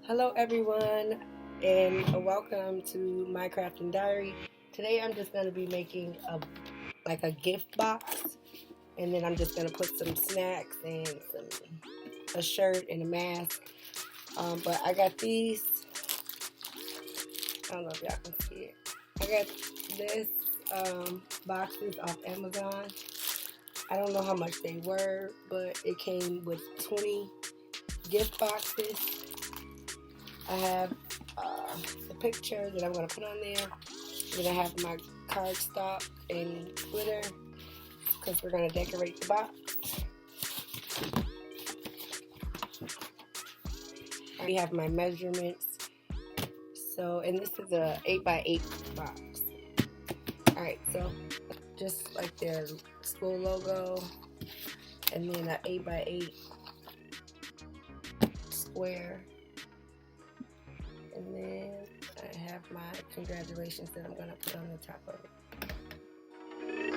Hello everyone, and welcome to my crafting diary. Today I'm just going to be making a gift box, and then I'm just going to put some snacks and a shirt and a mask. But I got these. I don't know if y'all can see it. I got this boxes off Amazon. I don't know how much they were, but it came with 20 gift boxes. I have the picture that I'm going to put on there. Then I have my cardstock and glitter because we're going to decorate the box. I have my measurements. So, and this is a 8x8 box. Alright, so just like their school logo, and then an 8x8 square. And then I have my congratulations that I'm going to put on the top of it.